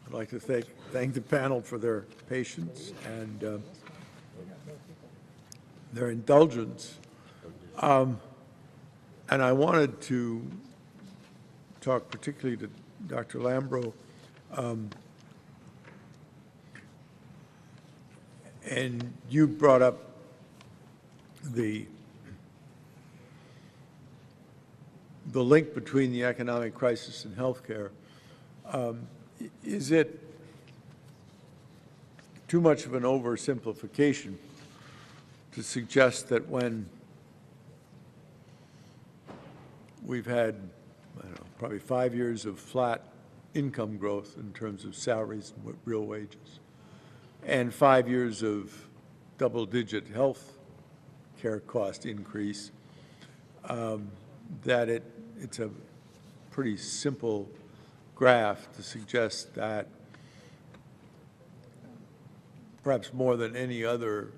I'd like to thank the panel for their patience and their indulgence. And I wanted to talk particularly to Dr. Lambro. And you brought up the link between the economic crisis and healthcare. Is it too much of an oversimplification to suggest that when we've had, I don't know, probably 5 years of flat income growth in terms of salaries and real wages, and 5 years of double-digit health care cost increase, that it's a pretty simple graph to suggest that perhaps more than any other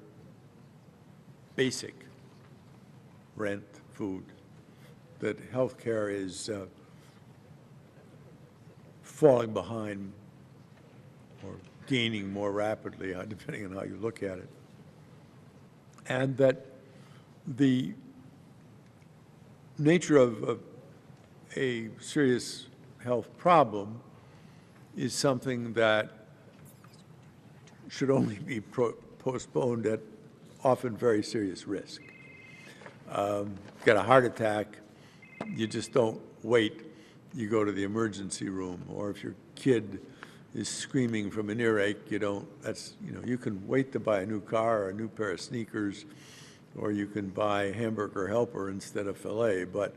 basic rent, food, that health care is falling behind or gaining more rapidly, depending on how you look at it. And that the nature of a serious health problem is something that should only be postponed at often very serious risk. Get a heart attack, you just don't wait. You go to the emergency room, or if your kid is screaming from an earache, you can wait to buy a new car or a new pair of sneakers, or you can buy Hamburger Helper instead of filet. But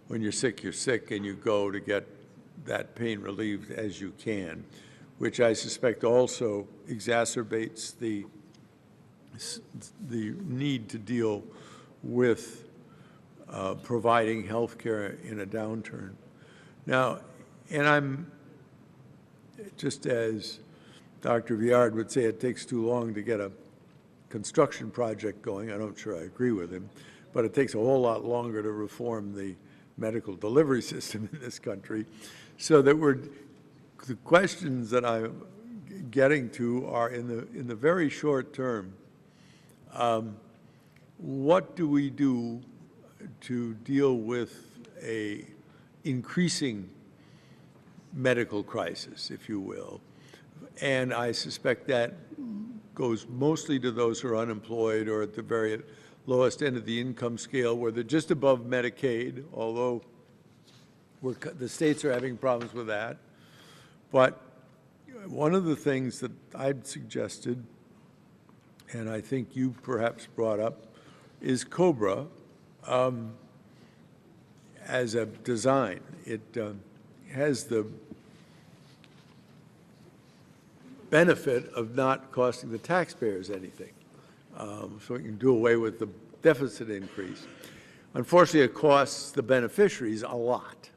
when you're sick, and you go to get that pain relieved as you can, which I suspect also exacerbates the need to deal with providing health care in a downturn. Now, and I'm, just as Dr. Viard would say, it takes too long to get a construction project going. I'm not sure I agree with him, but it takes a whole lot longer to reform the medical delivery system in this country. So that the questions that I'm getting to are in the very short term. What do we do to deal with a increasing medical crisis, if you will? And I suspect that goes mostly to those who are unemployed or at the very lowest end of the income scale, where they're just above Medicaid, although the states are having problems with that. But one of the things that I'd suggested, and I think you perhaps brought up, is COBRA as a design. It has the benefit of not costing the taxpayers anything. So it can do away with the deficit increase. Unfortunately, it costs the beneficiaries a lot.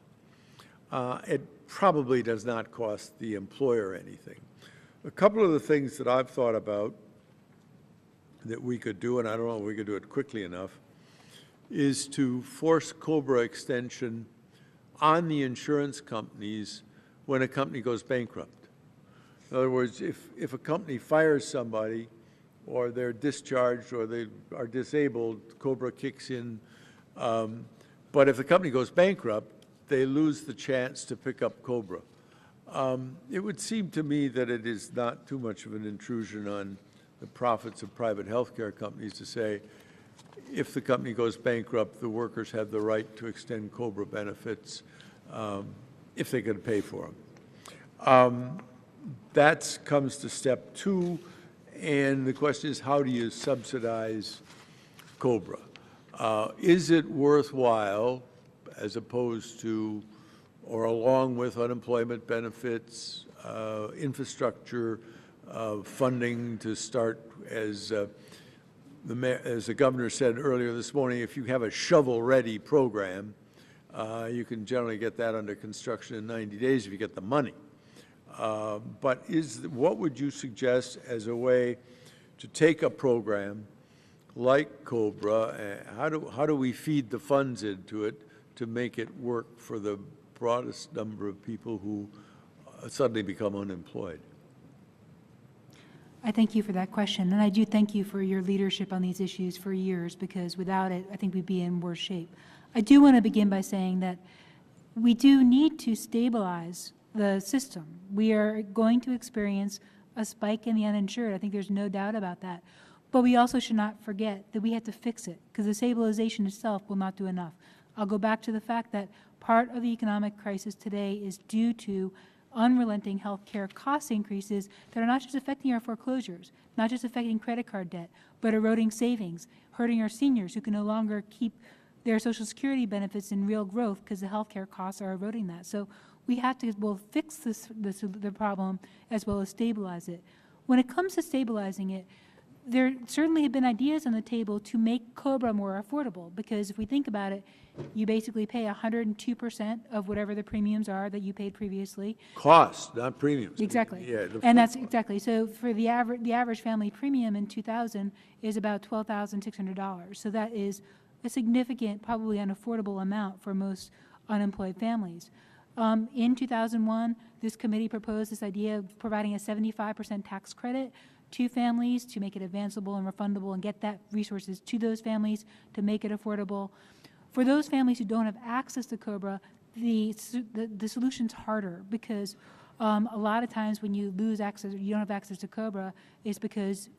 It probably does not cost the employer anything. A couple of the things that I've thought about that we could do, and I don't know if we could do it quickly enough, is to force COBRA extension on the insurance companies when a company goes bankrupt. In other words, if a company fires somebody, or they're discharged, or they are disabled, COBRA kicks in. But if the company goes bankrupt, they lose the chance to pick up COBRA. It would seem to me that it is not too much of an intrusion on the profits of private healthcare companies to say, if the company goes bankrupt, the workers have the right to extend COBRA benefits if they can pay for them. That comes to step two, and the question is, how do you subsidize COBRA? Is it worthwhile, as opposed to, or along with unemployment benefits, infrastructure, funding to start, as the governor said earlier this morning, if you have a shovel-ready program, you can generally get that under construction in 90 days if you get the money. But what would you suggest as a way to take a program like COBRA? How do we feed the funds into it to make it work for the broadest number of people who suddenly become unemployed? I thank you for that question, and I do thank you for your leadership on these issues for years, because without it, I think we'd be in worse shape. I do want to begin by saying that we do need to stabilize the system. We are going to experience a spike in the uninsured. I think there's no doubt about that. But we also should not forget that we have to fix it, because the stabilization itself will not do enough. I'll go back to the fact that part of the economic crisis today is due to unrelenting health care cost increases that are not just affecting our foreclosures, not just affecting credit card debt, but eroding savings, hurting our seniors who can no longer keep their Social Security benefits in real growth because the health care costs are eroding that. So we have to both fix the problem as well as stabilize it. When it comes to stabilizing it, there certainly have been ideas on the table to make COBRA more affordable, because if we think about it, you basically pay 102% of whatever the premiums are that you paid previously. Cost, not premiums. Exactly. Yeah, And that's exactly. So for the average family premium in 2000 is about $12,600. So that is a significant, probably unaffordable amount for most unemployed families. In 2001, this committee proposed this idea of providing a 75% tax credit to families to make it advanceable and refundable and get that resources to those families to make it affordable. For those families who don't have access to COBRA, the solution's harder, because a lot of times when you lose access, or you don't have access to COBRA, is because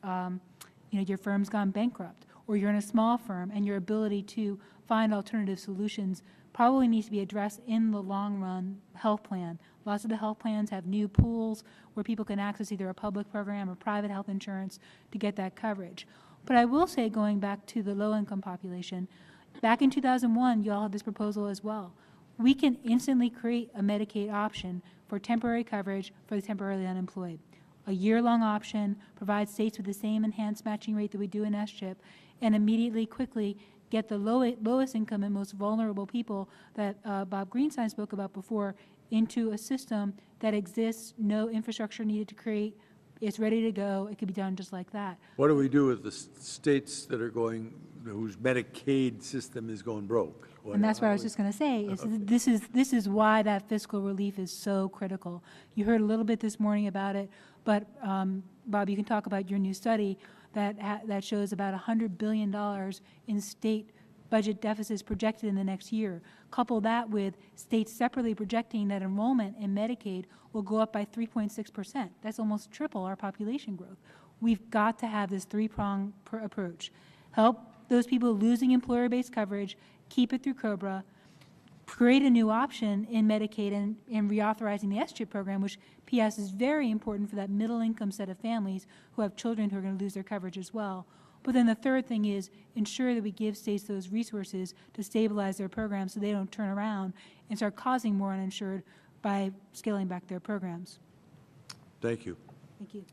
your firm's gone bankrupt, or you're in a small firm, and your ability to find alternative solutions probably needs to be addressed in the long-run health plan. Lots of the health plans have new pools where people can access either a public program or private health insurance to get that coverage. But I will say, going back to the low-income population, back in 2001, you all had this proposal as well. We can instantly create a Medicaid option for temporary coverage for the temporarily unemployed. A year-long option provides states with the same enhanced matching rate that we do in SCHIP, and immediately, quickly get the lowest income and most vulnerable people that Bob Greenstein spoke about before into a system that exists, no infrastructure needed to create, it's ready to go, it could be done just like that. What do we do with the states that are whose Medicaid system is going broke? And that's what I was just going to say, is this is why that fiscal relief is so critical. You heard a little bit this morning about it, but Bob, you can talk about your new study that shows about $100 billion in state budget deficits projected in the next year. Couple that with states separately projecting that enrollment in Medicaid will go up by 3.6%. That's almost triple our population growth. We've got to have this three-pronged approach. Help those people losing employer-based coverage, keep it through COBRA, create a new option in Medicaid, and reauthorizing the SCHIP program, which P.S. is very important for that middle-income set of families who have children who are going to lose their coverage as well. But then the third thing is ensure that we give states those resources to stabilize their programs so they don't turn around and start causing more uninsured by scaling back their programs. Thank you. Thank you.